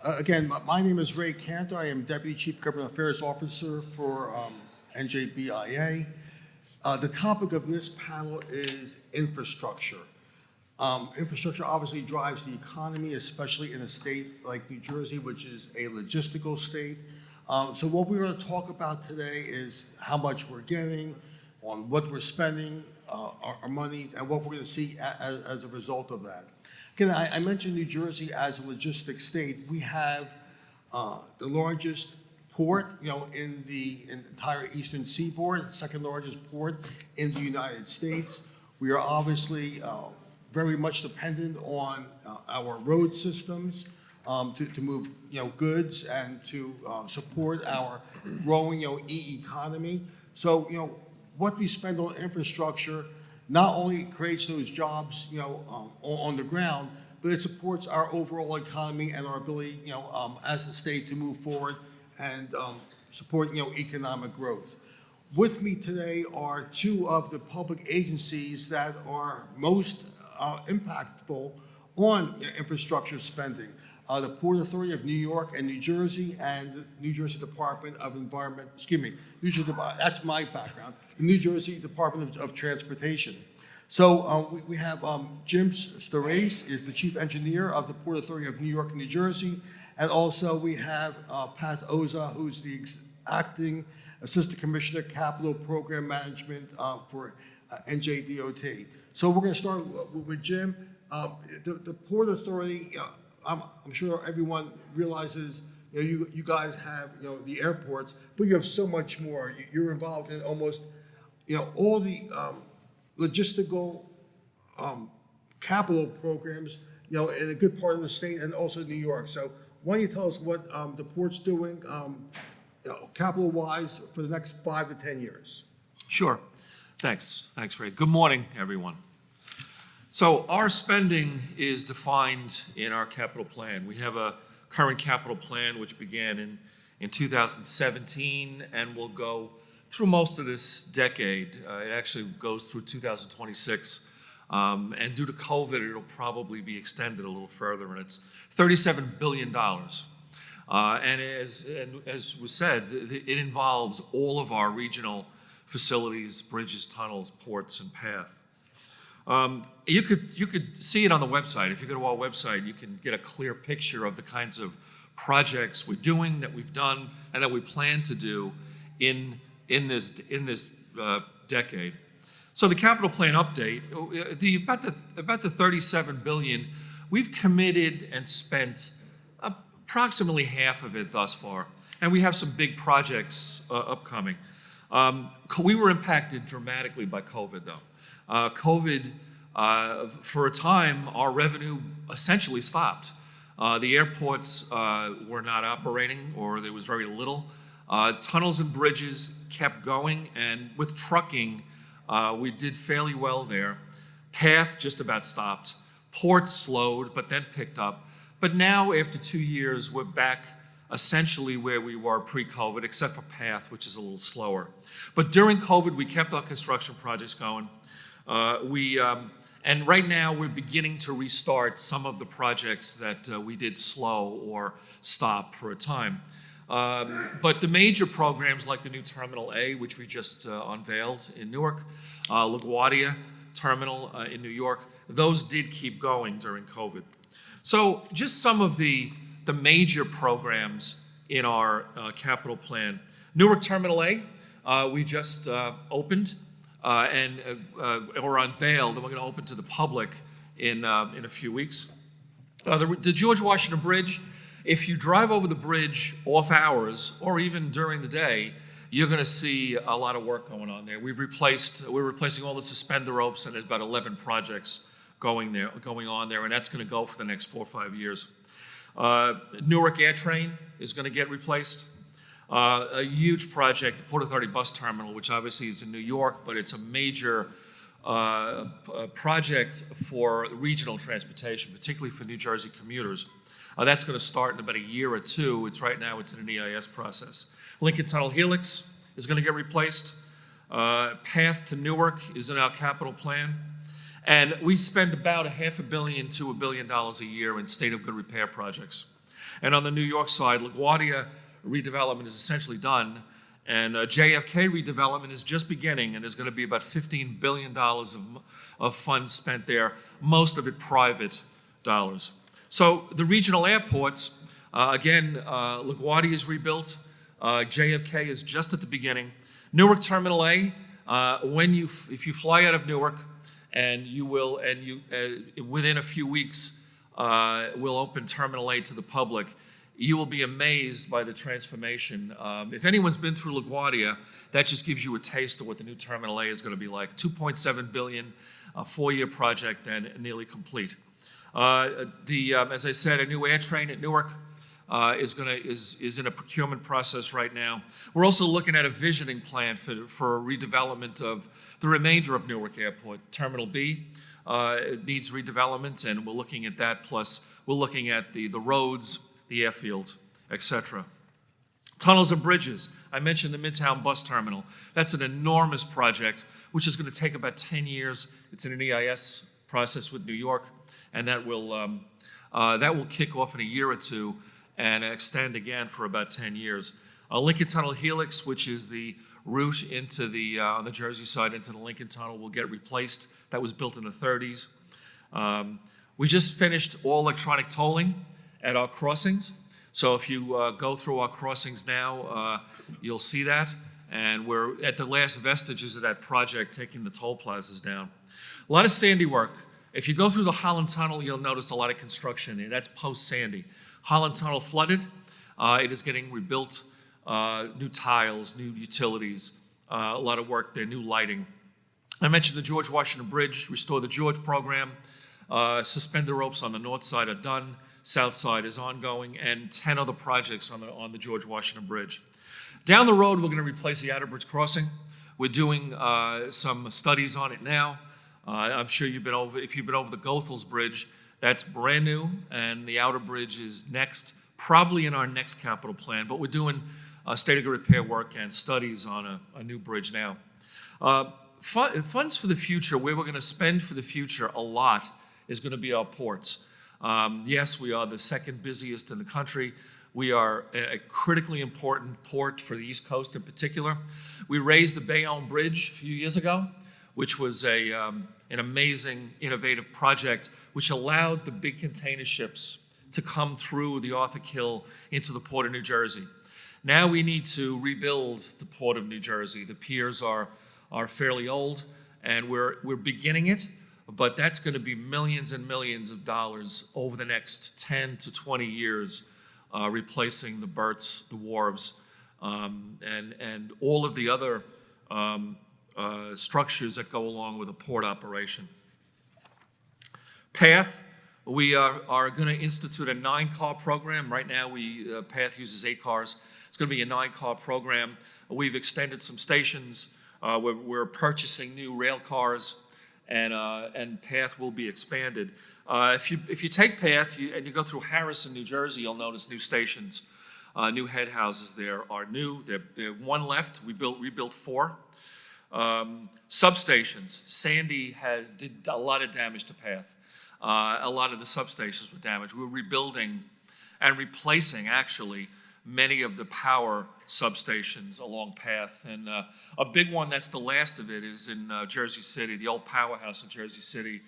Again, my name is Ray Cantor. I am Deputy Chief Government Affairs Officer for NJBIA. The topic of this panel is infrastructure. Infrastructure obviously drives the economy, especially in a state like New Jersey, which is a logistical state. So what we're going to talk about today is how much we're getting, on what we're spending our money, and what we're going to see as a result of that. Again, I mentioned New Jersey as a logistics state. We have the largest port, in the entire eastern seaboard, second largest port in the United States. We are obviously very much dependent on our road systems to move, goods and to support our growing, economy. So, what we spend on infrastructure not only creates those jobs, on the ground, but it supports our overall economy and our ability, as a state to move forward and support, economic growth. With me today are two of the public agencies that are most impactful on infrastructure spending. The Port Authority of New York and New Jersey, and the New Jersey Department of Environment, that's my background, the New Jersey Department of Transportation. So we have Jim Starace is the Chief Engineer of the Port Authority of New York and New Jersey, and also we have Parth, who's the Acting Assistant Commissioner, Capital Program Management for NJDOT. So we're going to start with Jim. The Port Authority, I'm sure everyone realizes, you guys have, the airports, but you have so much more. You're involved in almost, all the logistical capital programs, in a good part of the state and also New York. So why don't you tell us what the port's doing, capital-wise for the next 5 to 10 years? Sure. Thanks, Ray. Good morning, everyone. So our spending is defined in our capital plan. We have a current capital plan which began in 2017 and will go through most of this decade. It actually goes through 2026. And due to COVID, it'll probably be extended a little further, and it's $37 billion. And as was said, it involves all of our regional facilities, bridges, tunnels, ports, and path. You could see it on the website. If you go to our website, you can get a clear picture of the kinds of projects we're doing, that we've done, and that we plan to do in this decade. So the capital plan update, about the $37 billion, we've committed and spent approximately half of it thus far, and we have some big projects upcoming. We were impacted dramatically by COVID, though. COVID, for a time, our revenue essentially stopped. The airports were not operating, or there was very little. Tunnels and bridges kept going, and with trucking, we did fairly well there. Path just about stopped. Ports slowed, but then picked up. But now, after 2 years, we're back essentially where we were pre-COVID, except for Path, which is a little slower. But during COVID, we kept our construction projects going. And right now, we're beginning to restart some of the projects that we did slow or stop for a time. But the major programs like the new Terminal A, which we just unveiled in Newark, LaGuardia Terminal in New York, those did keep going during COVID. So just some of the major programs in our capital plan. Newark Terminal A, we just opened or unveiled, and we're going to open to the public in a few weeks. The George Washington Bridge, if you drive over the bridge off hours or even during the day, you're going to see a lot of work going on there. We're replacing all the suspender ropes, and there's about 11 projects going on there, and that's going to go for the next 4 or 5 years. Newark Air Train is going to get replaced. A huge project, the Port Authority Bus Terminal, which obviously is in New York, but it's a major project for regional transportation, particularly for New Jersey commuters. That's going to start in about a year or two. Right now it's in an EIS process. Lincoln Tunnel Helix is going to get replaced. Path to Newark is in our capital plan. And we spend about $500 million to $1 billion a year in state of good repair projects. And on the New York side, LaGuardia redevelopment is essentially done, and JFK redevelopment is just beginning, and there's going to be about $15 billion of funds spent there, most of it private dollars. So the regional airports, again, LaGuardia is rebuilt. JFK is just at the beginning. Newark Terminal A, if you fly out of Newark, within a few weeks, we'll open Terminal A to the public. You will be amazed by the transformation. If anyone's been through LaGuardia, that just gives you a taste of what the new Terminal A is going to be like. $2.7 billion, a 4-year project, and nearly complete. As I said, a new air train at Newark is in a procurement process right now. We're also looking at a visioning plan for a redevelopment of the remainder of Newark Airport. Terminal B needs redevelopment, and we're looking at that. Plus, we're looking at the roads, the airfields, etc. Tunnels and bridges. I mentioned the Midtown Bus Terminal. That's an enormous project, which is going to take about 10 years. It's in an EIS process with New York, and that will kick off in a year or two and extend again for about 10 years. Lincoln Tunnel Helix, which is the route into on the Jersey side into the Lincoln Tunnel, will get replaced. That was built in the 30s. We just finished all electronic tolling at our crossings. So if you go through our crossings now, you'll see that. And we're at the last vestiges of that project, taking the toll plazas down. A lot of Sandy work. If you go through the Holland Tunnel, you'll notice a lot of construction there. That's post-Sandy. Holland Tunnel flooded. It is getting rebuilt, new tiles, new utilities, a lot of work there, new lighting. I mentioned the George Washington Bridge, Restore the George program. Suspender ropes on the north side are done. South side is ongoing, and 10 other projects on the George Washington Bridge. Down the road, we're going to replace the Outer Bridge crossing. We're doing some studies on it now. I'm sure if you've been over the Goethals Bridge, that's brand new, and the Outer Bridge is next, probably in our next capital plan, but we're doing state of repair work and studies on a new bridge now. Funds for the future, where we're going to spend for the future a lot, is going to be our ports. Yes, we are the second busiest in the country. We are a critically important port for the East Coast in particular. We raised the Bayonne Bridge a few years ago, which was an amazing, innovative project which allowed the big container ships to come through the Arthur Kill into the Port of New Jersey. Now we need to rebuild the Port of New Jersey. The piers are fairly old, and we're beginning it, but that's going to be millions and millions of dollars over the next 10 to 20 years, replacing the berths, the wharves, and all of the other structures that go along with a port operation. Path, we are going to institute a 9-car program. Right now, Path uses 8 cars. It's going to be a 9-car program. We've extended some stations. We're purchasing new rail cars, and Path will be expanded. If you take Path and you go through Harrison, New Jersey, you'll notice new stations, new head houses there are new. There one left. We rebuilt 4. Substations. Sandy did a lot of damage to Path. A lot of the substations were damaged. We're rebuilding and replacing, actually, many of the power substations along Path. And a big one that's the last of it is in Jersey City, the old powerhouse in Jersey City.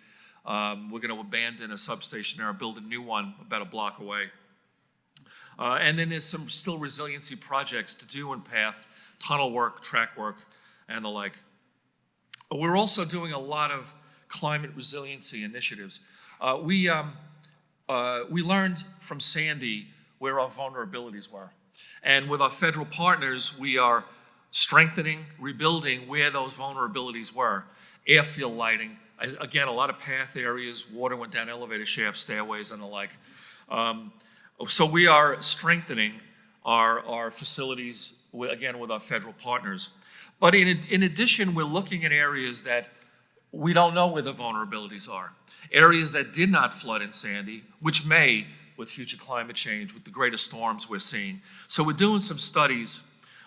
We're going to abandon a substation there, build a new one about a block away. And then there's some still resiliency projects to do in Path, tunnel work, track work, and the like. We're also doing a lot of climate resiliency initiatives. We learned from Sandy where our vulnerabilities were. And with our federal partners, we are strengthening, rebuilding where those vulnerabilities were. Airfield lighting, again, a lot of path areas, water went down elevator shafts, stairways, and the like. So we are strengthening our facilities, again, with our federal partners. But in addition, we're looking at areas that we don't know where the vulnerabilities are. Areas that did not flood in Sandy, which may with future climate change, with the greatest storms we're seeing. So we're doing some studies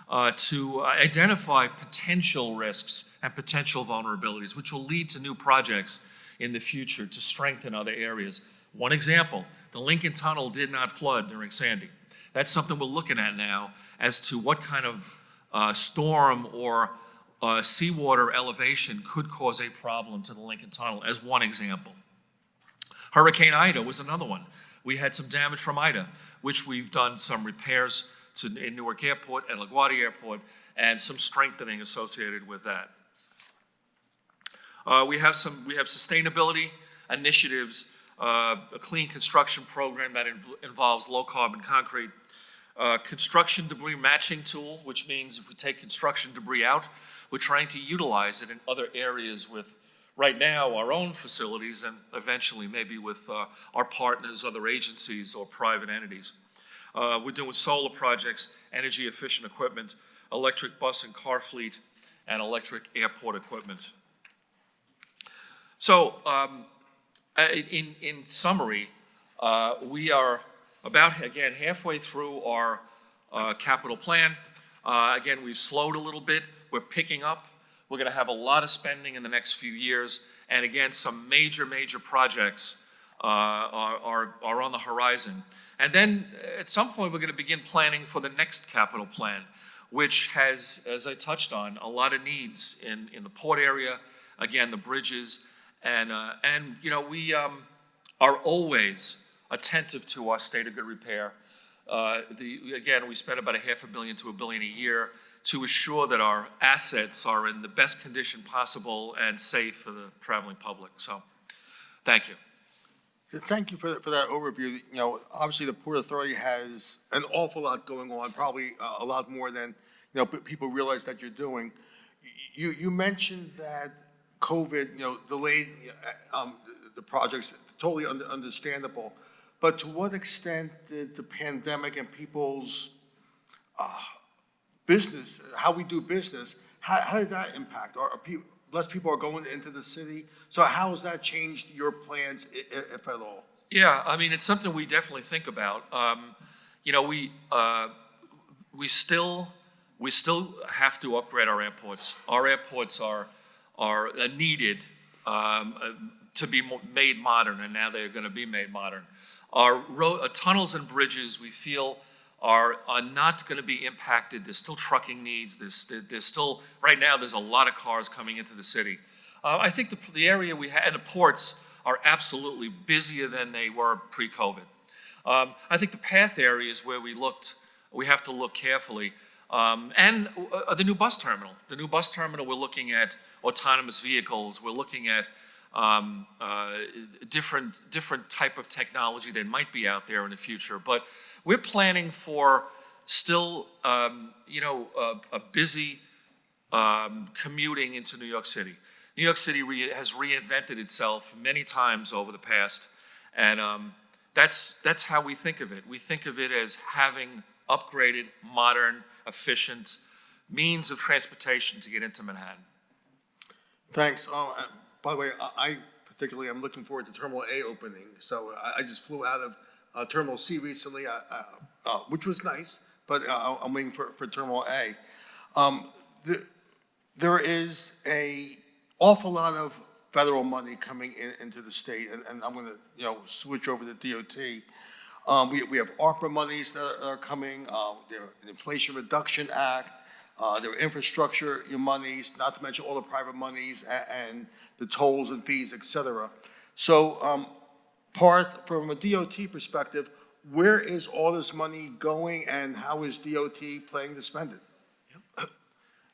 to identify potential risks and potential vulnerabilities, which will lead to new projects in the future to strengthen other areas. One example, The Lincoln Tunnel did not flood during Sandy. That's something we're looking at now as to what kind of storm or seawater elevation could cause a problem to the Lincoln Tunnel, as one example. Hurricane Ida was another one. We had some damage from Ida, which we've done some repairs in Newark Airport and LaGuardia Airport, and some strengthening associated with that. We have sustainability initiatives, a clean construction program that involves low carbon concrete, construction debris matching tool, which means if we take construction debris out, we're trying to utilize it in other areas with, right now, our own facilities, and eventually maybe with our partners, other agencies, or private entities. We're doing solar projects, energy efficient equipment, electric bus and car fleet, and electric airport equipment. So, in summary, we are about, again, halfway through our capital plan. Again, we've slowed a little bit. We're picking up. We're going to have a lot of spending in the next few years. And again, some major projects are on the horizon. And then at some point, we're going to begin planning for the next capital plan, which has, as I touched on, a lot of needs in the port area, again, the bridges. And you know, we are always attentive to our state of good repair. Again, we spend about $500 million to $1 billion a year to assure that our assets are in the best condition possible and safe for the traveling public. So, thank you. So thank you for that overview. You know, obviously the Port Authority has an awful lot going on, probably a lot more than, you know, people realize that you're doing. You mentioned that COVID, you know, delayed the projects, totally understandable. But to what extent did the pandemic and people's business, how we do business, how did that impact? Less people are going into the city? So how has that changed your plans, if at all? Yeah, I mean, it's something we definitely think about. You know, we still have to upgrade our airports. Our airports are needed to be made modern, and now they're going to be made modern. Our tunnels and bridges, we feel, are not going to be impacted. There's still trucking needs. There's still, right now, there's a lot of cars coming into the city. I think the area we have, and the ports are absolutely busier than they were pre-COVID. I think the path areas where we have to look carefully. And the new bus terminal. The new bus terminal, we're looking at autonomous vehicles. We're looking at different type of technology that might be out there in the future. But we're planning for still, you know, a busy commuting into New York City. New York City has reinvented itself many times over the past, and that's how we think of it. We think of it as having upgraded, modern, efficient means of transportation to get into Manhattan. Thanks. By the way, I particularly am looking forward to Terminal A opening. So I just flew out of Terminal C recently, which was nice, but I'm waiting for Terminal A. There is an awful lot of federal money coming into the state, and I'm going to switch over to DOT. We have ARPA monies that are coming. There an Inflation Reduction Act. There are infrastructure monies, not to mention all the private monies and the tolls and fees, et cetera. So, Parth, from a DOT perspective, where is all this money going, and how is DOT planning to spend it?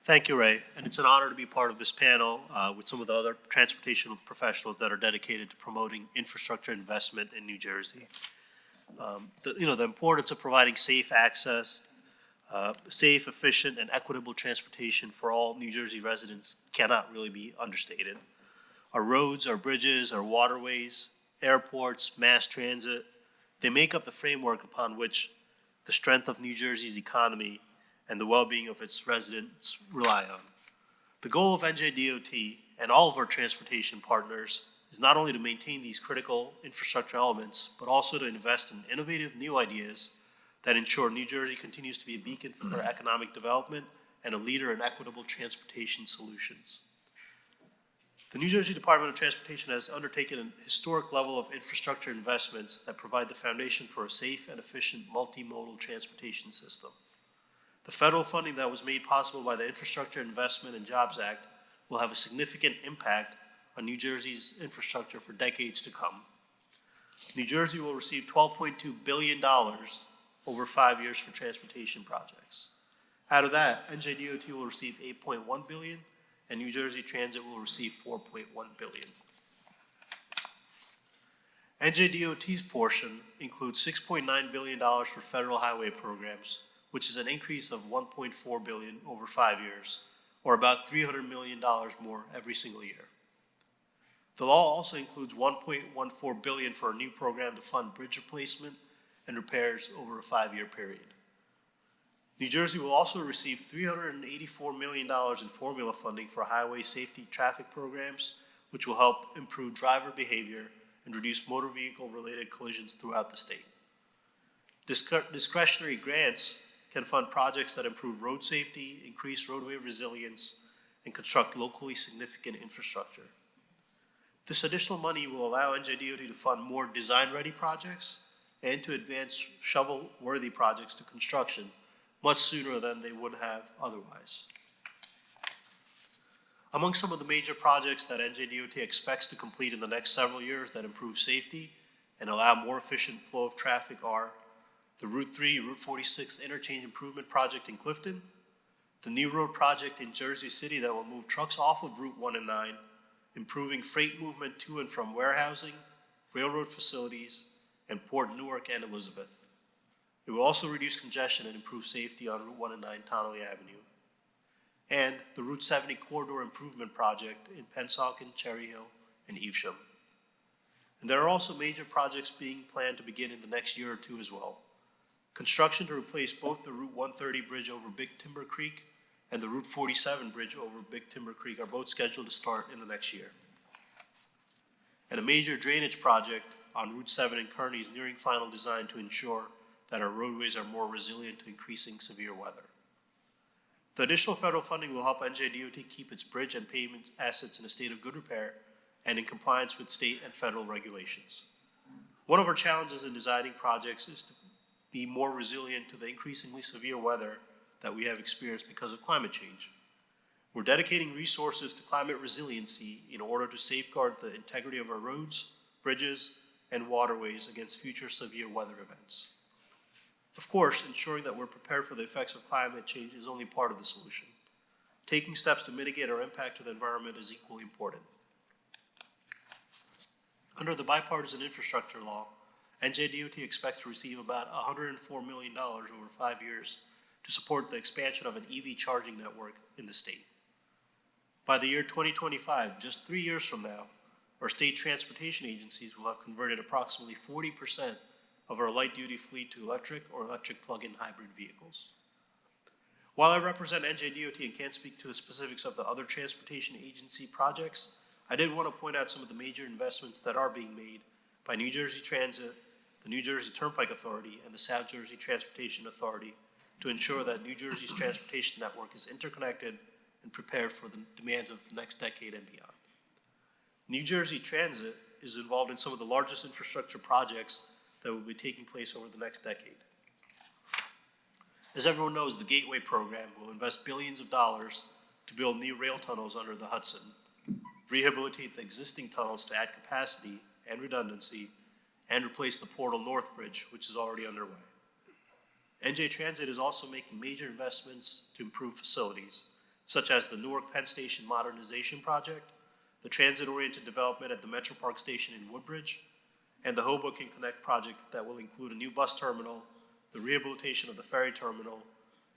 Thank you, Ray. And it's an honor to be part of this panel with some of the other transportation professionals that are dedicated to promoting infrastructure investment in New Jersey. The importance of providing safe access, safe, efficient, and equitable transportation for all New Jersey residents cannot really be understated. Our roads, our bridges, our waterways, airports, mass transit, they make up the framework upon which the strength of New Jersey's economy and the well-being of its residents rely on. The goal of NJDOT and all of our transportation partners is not only to maintain these critical infrastructure elements, but also to invest in innovative new ideas that ensure New Jersey continues to be a beacon for economic development and a leader in equitable transportation solutions. The New Jersey Department of Transportation has undertaken a historic level of infrastructure investments that provide the foundation for a safe and efficient multimodal transportation system. The federal funding that was made possible by the Infrastructure Investment and Jobs Act will have a significant impact on New Jersey's infrastructure for decades to come. New Jersey will receive $12.2 billion over 5 years for transportation projects. Out of that, NJDOT will receive $8.1 billion, and New Jersey Transit will receive $4.1 billion. NJDOT's portion includes $6.9 billion for federal highway programs, which is an increase of $1.4 billion over 5 years, or about $300 million more every single year. The law also includes $1.14 billion for a new program to fund bridge replacement and repairs over a 5-year period. New Jersey will also receive $384 million in formula funding for highway safety traffic programs, which will help improve driver behavior and reduce motor vehicle-related collisions throughout the state. Discretionary grants can fund projects that improve road safety, increase roadway resilience, and construct locally significant infrastructure. This additional money will allow NJDOT to fund more design-ready projects and to advance shovel-worthy projects to construction much sooner than they would have otherwise. Among some of the major projects that NJDOT expects to complete in the next several years that improve safety and allow more efficient flow of traffic are the Route 3, Route 46 Interchange Improvement Project in Clifton, the new road project in Jersey City that will move trucks off of Route 1 and 9, improving freight movement to and from warehousing, railroad facilities, and Port Newark and Elizabeth. It will also reduce congestion and improve safety on Route 1 and 9 Tonley Avenue. And the Route 70 Corridor Improvement Project in Pennsauken, Cherry Hill, and Evesham. And there are also major projects being planned to begin in the next year or two as well. Construction to replace both the Route 130 bridge over Big Timber Creek and the Route 47 bridge over Big Timber Creek are both scheduled to start in the next year. And a major drainage project on Route 7 in Kearney is nearing final design to ensure that our roadways are more resilient to increasing severe weather. The additional federal funding will help NJDOT keep its bridge and pavement assets in a state of good repair and in compliance with state and federal regulations. One of our challenges in designing projects is to be more resilient to the increasingly severe weather that we have experienced because of climate change. We're dedicating resources to climate resiliency in order to safeguard the integrity of our roads, bridges, and waterways against future severe weather events. Of course, ensuring that we're prepared for the effects of climate change is only part of the solution. Taking steps to mitigate our impact to the environment is equally important. Under the bipartisan infrastructure law, NJDOT expects to receive about $104 million over 5 years to support the expansion of an EV charging network in the state. By the year 2025, just 3 years from now, our state transportation agencies will have converted approximately 40% of our light-duty fleet to electric or electric plug-in hybrid vehicles. While I represent NJDOT and can't speak to the specifics of the other transportation agency projects, I did want to point out some of the major investments that are being made by New Jersey Transit, the New Jersey Turnpike Authority, and the South Jersey Transportation Authority to ensure that New Jersey's transportation network is interconnected and prepared for the demands of the next decade and beyond. New Jersey Transit is involved in some of the largest infrastructure projects that will be taking place over the next decade. As everyone knows, the Gateway program will invest billions of dollars to build new rail tunnels under the Hudson, rehabilitate the existing tunnels to add capacity and redundancy, and replace the Portal North Bridge, which is already underway. NJ Transit is also making major investments to improve facilities, such as the Newark Penn Station Modernization Project, the transit-oriented development at the Metro Park Station in Woodbridge, and the Hoboken Connect project that will include a new bus terminal, the rehabilitation of the ferry terminal,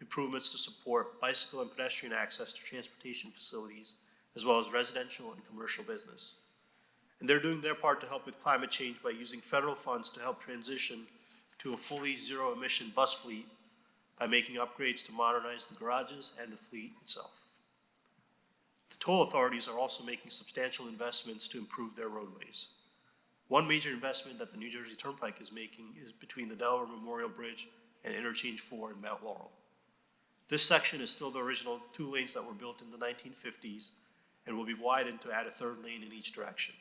improvements to support bicycle and pedestrian access to transportation facilities, as well as residential and commercial business. And they're doing their part to help with climate change by using federal funds to help transition to a fully zero-emission bus fleet by making upgrades to modernize the garages and the fleet itself. The toll authorities are also making substantial investments to improve their roadways. One major investment that the New Jersey Turnpike is making is between the Delaware Memorial Bridge and Interchange 4 in Mount Laurel. This section is still the original 2 lanes that were built in the 1950s and will be widened to add a third lane in each direction.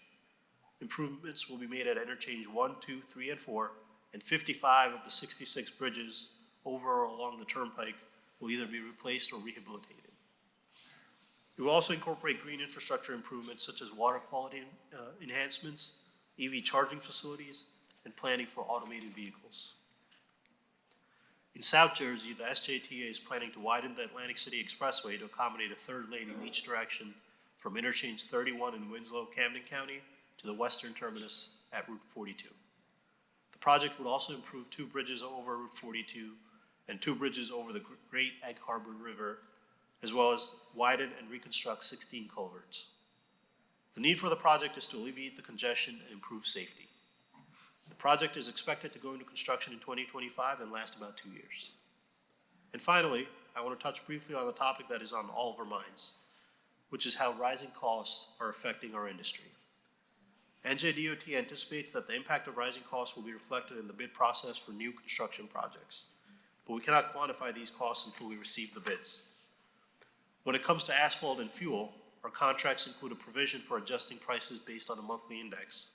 Improvements will be made at interchange 1, 2, 3, and 4, and 55 of the 66 bridges over or along the turnpike will either be replaced or rehabilitated. It will also incorporate green infrastructure improvements such as water quality enhancements, EV charging facilities, and planning for automated vehicles. In South Jersey, the SJTA is planning to widen the Atlantic City Expressway to accommodate a third lane in each direction from interchange 31 in Winslow, Camden County, to the western terminus at Route 42. The project would also improve 2 bridges over Route 42 and 2 bridges over the Great Egg Harbor River, as well as widen and reconstruct 16 culverts. The need for the project is to alleviate the congestion and improve safety. The project is expected to go into construction in 2025 and last about 2 years. And finally, I want to touch briefly on the topic that is on all of our minds, which is how rising costs are affecting our industry. NJDOT anticipates that the impact of rising costs will be reflected in the bid process for new construction projects, but we cannot quantify these costs until we receive the bids. When it comes to asphalt and fuel, our contracts include a provision for adjusting prices based on a monthly index.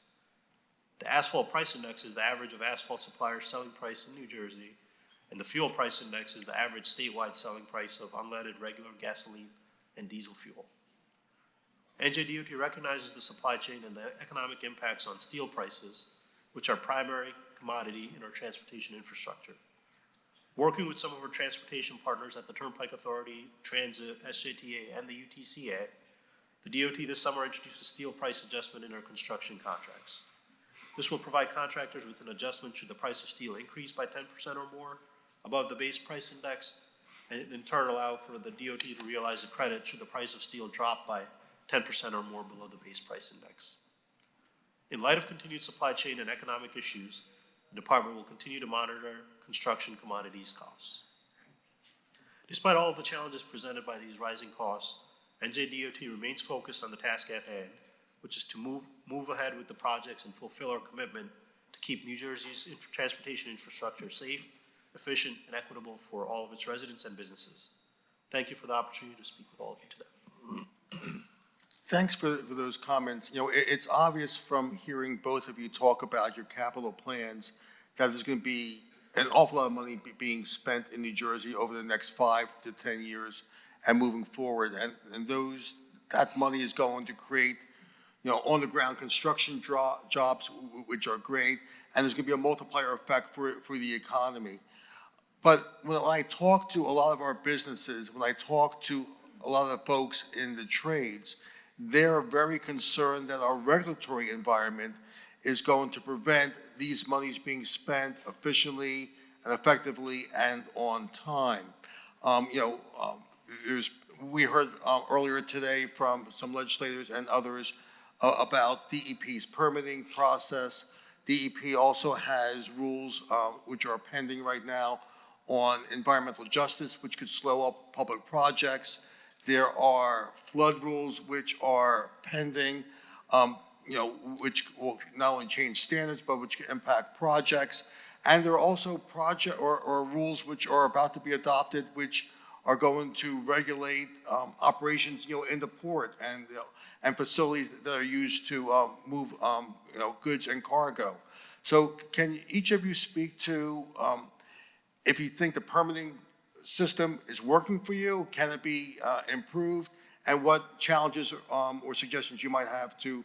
The asphalt price index is the average of asphalt suppliers' selling price in New Jersey, and the fuel price index is the average statewide selling price of unleaded regular gasoline and diesel fuel. NJDOT recognizes the supply chain and the economic impacts on steel prices, which are primary commodity in our transportation infrastructure. Working with some of our transportation partners at the Turnpike Authority, Transit, SJTA, and the UTCA, the DOT this summer introduced a steel price adjustment in our construction contracts. This will provide contractors with an adjustment should the price of steel increase by 10% or more above the base price index, and in turn allow for the DOT to realize a credit should the price of steel drop by 10% or more below the base price index. In light of continued supply chain and economic issues, the department will continue to monitor construction commodities costs. Despite all of the challenges presented by these rising costs, NJDOT remains focused on the task at hand, which is to move ahead with the projects and fulfill our commitment to keep New Jersey's transportation infrastructure safe, efficient, and equitable for all of its residents and businesses. Thank you for the opportunity to speak with all of you today. Thanks for those comments. You know, it's obvious from hearing both of you talk about your capital plans that there's going to be an awful lot of money being spent in New Jersey over the next 5 to 10 years and moving forward. And that money is going to create, you know, on-the-ground construction jobs, which are great, and there's going to be a multiplier effect for the economy. But when I talk to a lot of our businesses, when I talk to a lot of the folks in the trades, they're very concerned that our regulatory environment is going to prevent these monies being spent efficiently and effectively and on time. We heard earlier today from some legislators and others about DEP's permitting process. DEP also has rules which are pending right now on environmental justice, which could slow up public projects. There are flood rules which are pending, which will not only change standards, but which can impact projects. And there are also project or rules which are about to be adopted, which are going to regulate operations, in the port and facilities that are used to move, goods and cargo. So can each of you speak to if you think the permitting system is working for you? Can it be improved? And what challenges or suggestions you might have to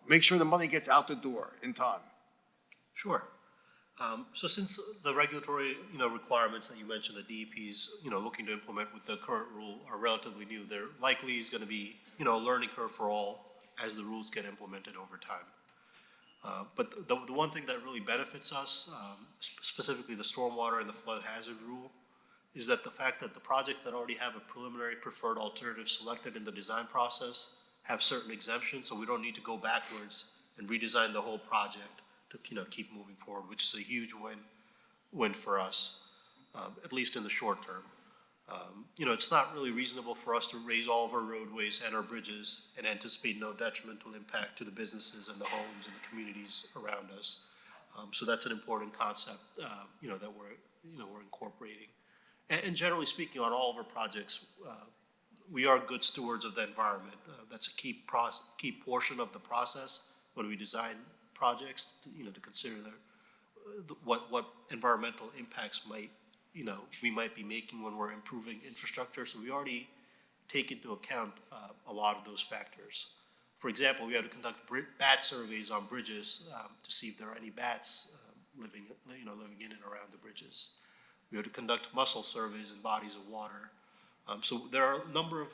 make sure the money gets out the door in time? Sure. So since the regulatory, requirements that you mentioned, the DEP's, looking to implement with the current rule are relatively new, there likely is going to be, a learning curve for all as the rules get implemented over time. But the one thing that really benefits us, specifically the stormwater and the flood hazard rule, is that the fact that the projects that already have a preliminary preferred alternative selected in the design process have certain exemptions, so we don't need to go backwards and redesign the whole project to keep moving forward, which is a huge win for us, at least in the short term. It's not really reasonable for us to raise all of our roadways and our bridges and anticipate no detrimental impact to the businesses and the homes and the communities around us. So that's an important concept, that we're incorporating. And generally speaking, on all of our projects, we are good stewards of the environment. That's a key portion of the process when we design projects, to consider what environmental impacts we might be making when we're improving infrastructure. So we already take into account a lot of those factors. For example, we have to conduct bat surveys on bridges to see if there are any bats living in and around the bridges. We have to conduct mussel surveys in bodies of water. So there are a number of,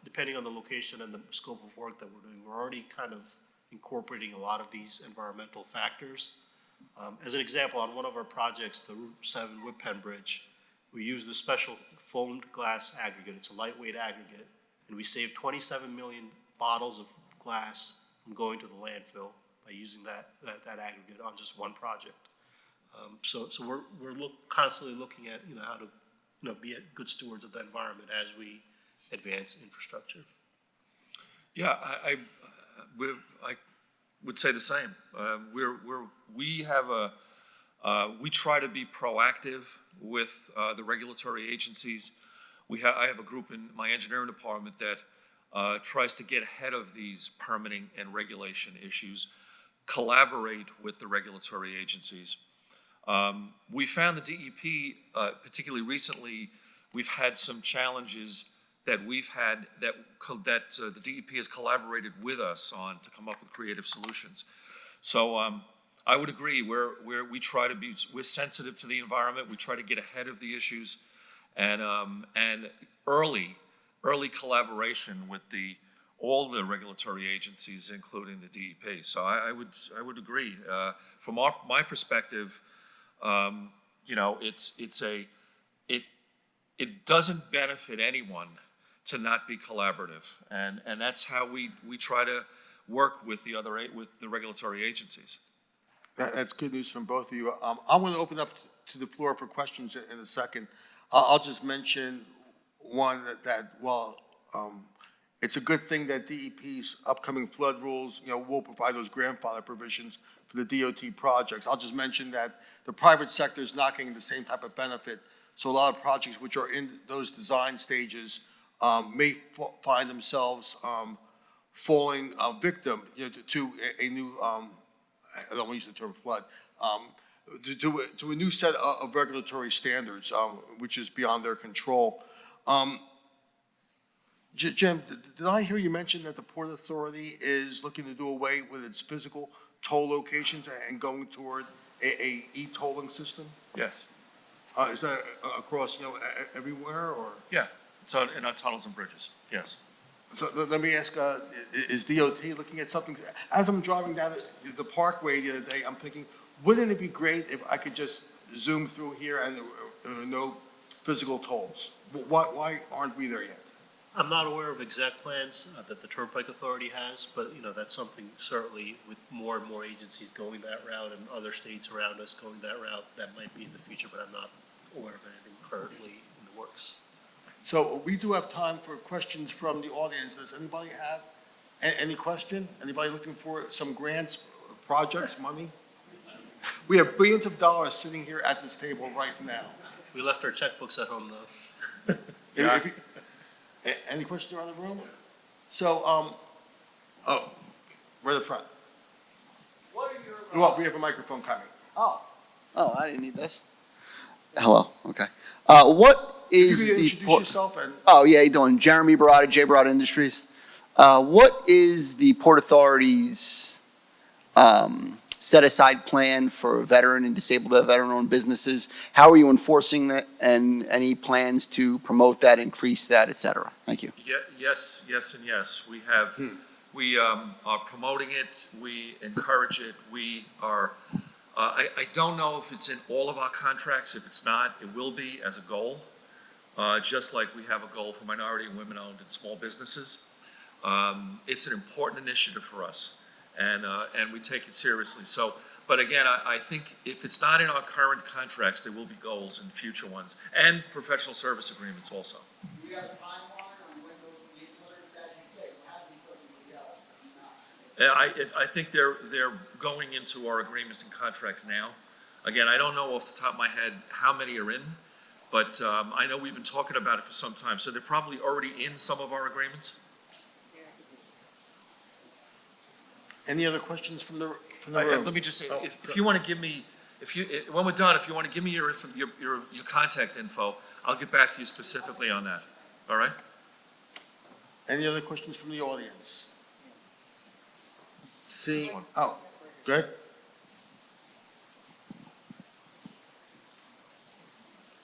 depending on the location and the scope of work that we're doing, we're already kind of incorporating a lot of these environmental factors. As an example, on one of our projects, the Route 7 Whip Pen Bridge, we use this special foamed glass aggregate. It's a lightweight aggregate, and we saved 27 million bottles of glass from going to the landfill by using that aggregate on just one project. So we're constantly looking at how to be good stewards of the environment as we advance infrastructure. Yeah, I would say the same. We try to be proactive with the regulatory agencies. I have a group in my engineering department that tries to get ahead of these permitting and regulation issues, collaborate with the regulatory agencies. We found the DEP, particularly recently, we've had some challenges that the DEP has collaborated with us on to come up with creative solutions. So I would agree. We're sensitive to the environment. We try to get ahead of the issues, and early collaboration with all the regulatory agencies, including the DEP. So I would agree. From my perspective, it doesn't benefit anyone to not be collaborative, and that's how we try to work with the regulatory agencies. That's good news from both of you. I'm going to open up to the floor for questions in a second. I'll just mention one that while it's a good thing that DEP's upcoming flood rules, will provide those grandfather provisions for the DOT projects. I'll just mention that the private sector is not getting the same type of benefit. So a lot of projects which are in those design stages may find themselves falling victim to a new, I don't want to use the term flood, to a new set of regulatory standards, which is beyond their control. Jim, did I hear you mention that the Port Authority is looking to do away with its physical toll locations and going toward a e-tolling system? Yes. Is that across, everywhere, or? Yeah. So in our tunnels and bridges. Yes. So let me ask, is DOT looking at something? As I'm driving down the parkway the other day, I'm thinking, wouldn't it be great if I could just zoom through here and there are no physical tolls? Why aren't we there yet? I'm not aware of exact plans that the Turnpike Authority has, but that's something certainly with more and more agencies going that route and other states around us going that route, that might be in the future, but I'm not aware of anything currently in the works. So we do have time for questions from the audience. Does anybody have any question? Anybody looking for some grants, projects, money? We have billions of dollars sitting here at this table right now. We left our checkbooks at home, though. Any questions around the room? So, right at the front. What are your? Well, we have a microphone coming. Oh, I didn't need this. Hello. Okay. What is You can the? introduce yourself and. Oh yeah, how you doing? Jeremy Barada, J Barada Industries. What is the Port Authority's set aside plan for veteran and disabled veteran-owned businesses? How are you enforcing that, and any plans to promote that, increase that, et cetera? Thank you. Yes, and yes. We have. We are promoting it. We encourage it. We are. I don't know if it's in all of our contracts. If it's not, it will be as a goal. Just like we have a goal for minority and women-owned and small businesses. It's an important initiative for us. And we take it seriously. So, but again, I think if it's not in our current contracts, there will be goals in future ones, and professional service agreements also. Do we have a timeline on when those will be implemented? As you say, we haven't been something else. I think they're going into our agreements and contracts now. Again, I don't know off the top of my head how many are in, But I know we've been talking about it for some time, so they're probably already in some of our agreements. Any other questions from the Let room? me just say, Oh, if you want to give me, when we're done, if you want to give me your contact info, I'll get back to you specifically on that, all right? Any other questions from the audience? See, oh, go ahead.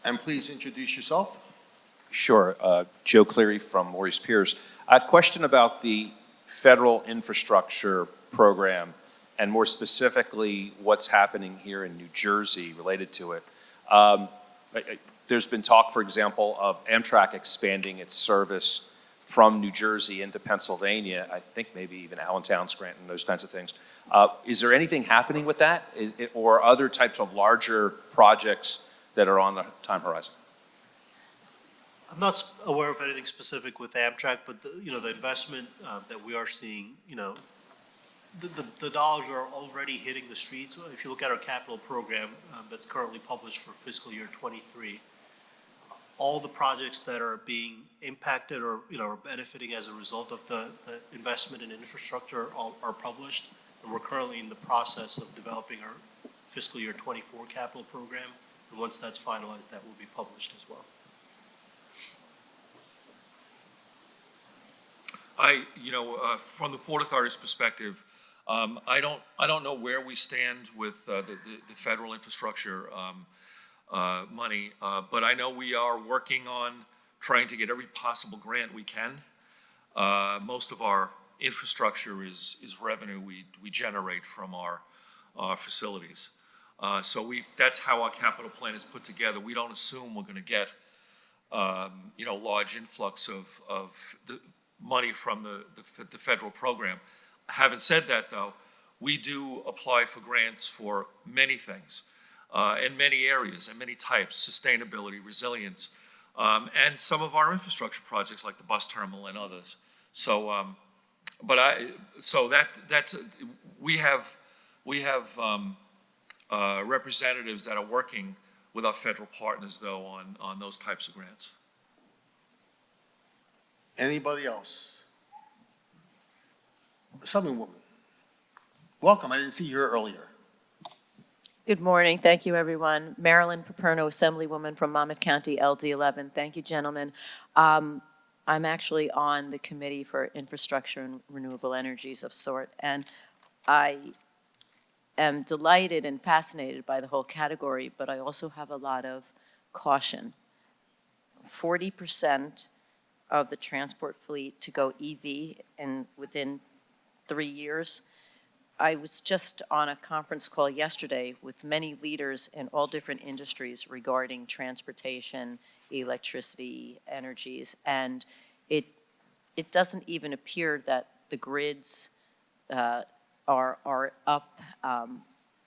And please introduce yourself. Sure. Joe Cleary from Maurice Piers. A question about the federal infrastructure program, and more specifically, what's happening here in New Jersey related to it. There's been talk, for example, of Amtrak expanding its service from New Jersey into Pennsylvania, I think maybe even Allentown, Scranton, those kinds of things. Is there anything happening with that, or other types of larger projects that are on the time horizon? I'm not aware of anything specific with Amtrak, but the investment that we are seeing, the dollars are already hitting the streets. If you look at our capital program that's currently published for fiscal year '23, all the projects that are being impacted or are benefiting as a result of the investment in infrastructure are published, and we're currently in the process of developing our fiscal year '24 capital program. And once that's finalized, that will be published as well. From the Port Authority's perspective, I don't know where we stand with the federal infrastructure money, but I know we are working on trying to get every possible grant we can. Most of our infrastructure is revenue we generate from our facilities. So that's how our capital plan is put together. We don't assume we're going to get large influx of the money from the federal program. Having said that, though, we do apply for grants for many things in many areas and many types: sustainability, resilience, and some of our infrastructure projects like the bus terminal and others. So, we have representatives that are working with our federal partners, though, on those types of grants. Anybody else? Woman. Welcome. I didn't see you here earlier. Good morning. Thank you, everyone. Marilyn Paperno, Assemblywoman from Monmouth County, LD 11. Thank you, gentlemen. I'm actually on the Committee for Infrastructure and Renewable Energies of sort, and I am delighted and fascinated by the whole category, but I also have a lot of caution. 40% of the transport fleet to go EV within 3 years. I was just on a conference call yesterday with many leaders in all different industries regarding transportation, electricity, energies, and it doesn't even appear that the grids are up,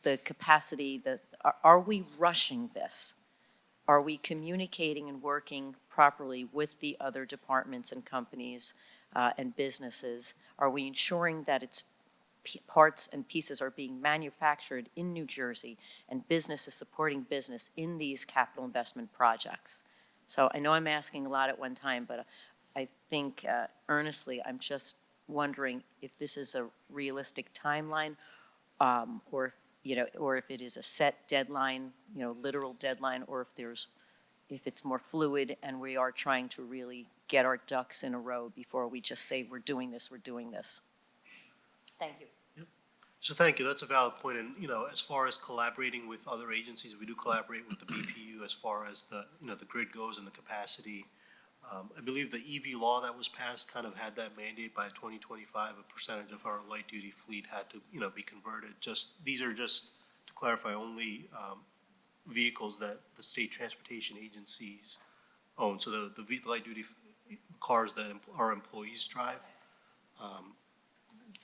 the capacity. Are we rushing this? Are we communicating and working properly with the other departments and companies and businesses? Are we ensuring that its parts and pieces are being manufactured in New Jersey and business is supporting business in these capital investment projects? So I know I'm asking a lot at one time, but I think earnestly I'm just wondering if this is a realistic timeline, or if it is a set deadline, literal deadline, or if it's more fluid and we are trying to really get our ducks in a row before we just say we're doing this. Thank you. So thank you. That's a valid point. And, as far as collaborating with other agencies, we do collaborate with the BPU as far as the grid goes and the capacity. I believe the EV law that was passed kind of had that mandate by 2025, a percentage of our light duty fleet had to, be converted. These are just, to clarify, only vehicles that the state transportation agencies own. So the light duty cars that our employees drive.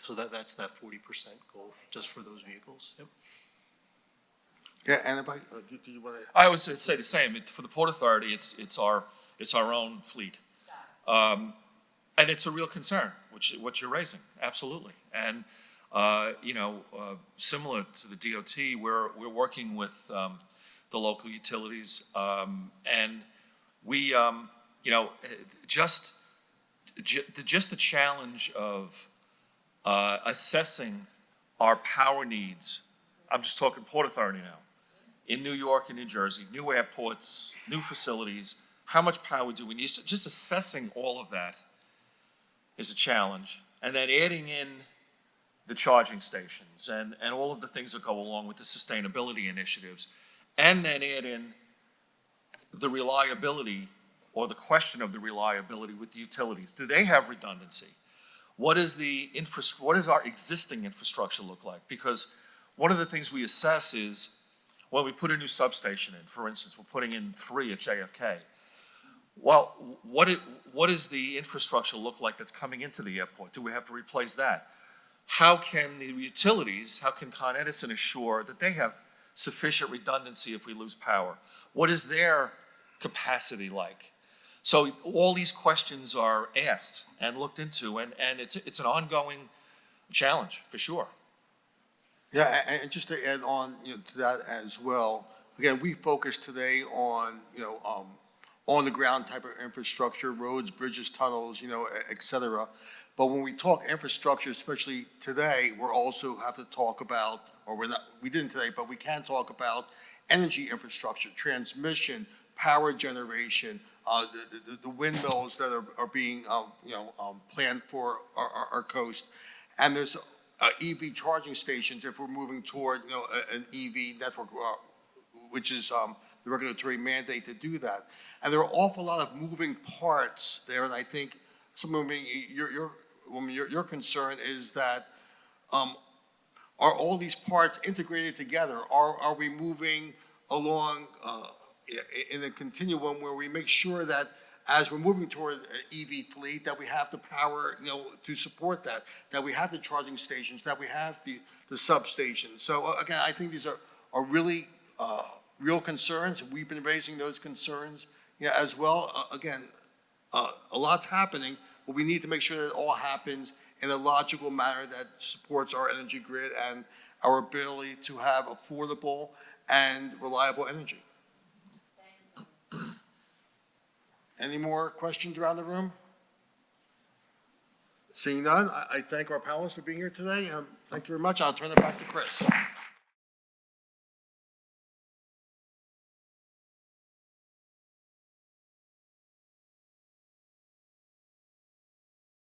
So that's that 40% goal just for those vehicles. Yep. Yeah, and do you want to? I would say the same. For the Port Authority, it's our own fleet, and it's a real concern, what you're raising, absolutely. And similar to the DOT, we're working with the local utilities. And we, just the challenge of assessing our power needs. I'm just talking Port Authority now. In New York and New Jersey, new airports, new facilities, how much power do we need? Just assessing all of that is a challenge. And then adding in the charging stations and all of the things that go along with the sustainability initiatives. And then add in the reliability or the question of the reliability with the utilities. Do they have redundancy? What is our existing infrastructure look like? Because one of the things we assess is when we put a new substation in, for instance, we're putting in 3 at JFK. Well, what does the infrastructure look like that's coming into the airport? Do we have to replace that? How can the utilities, how can Con Edison assure that they have sufficient redundancy if we lose power? What is their capacity like? So all these questions are asked and looked into, and it's an ongoing challenge, for sure. Yeah, and just to add on, to that as well, again, we focus today on, on the ground type of infrastructure, roads, bridges, tunnels, et cetera. But when we talk infrastructure, especially today, we're also have to talk about, or we didn't today, but we can talk about energy infrastructure, transmission, power generation, the windmills that are being, planned for our coast. And there's EV charging stations if we're moving toward, an EV network, which is the regulatory mandate to do that. And there are an awful lot of moving parts there, and I think some of your concern is that are all these parts integrated together? Are we moving along in a continuum where we make sure that as we're moving toward an EV fleet, that we have the power, to support that we have the charging stations, that we have the substations. So again, I think these are really real concerns. We've been raising those concerns, as well. Again, a lot's happening, but we need to make sure that it all happens in a logical manner that supports our energy grid and our ability to have affordable and reliable energy. Any more questions around the room? Seeing none, I thank our panelists for being here today. Thank you very much. I'll turn it back to Chris.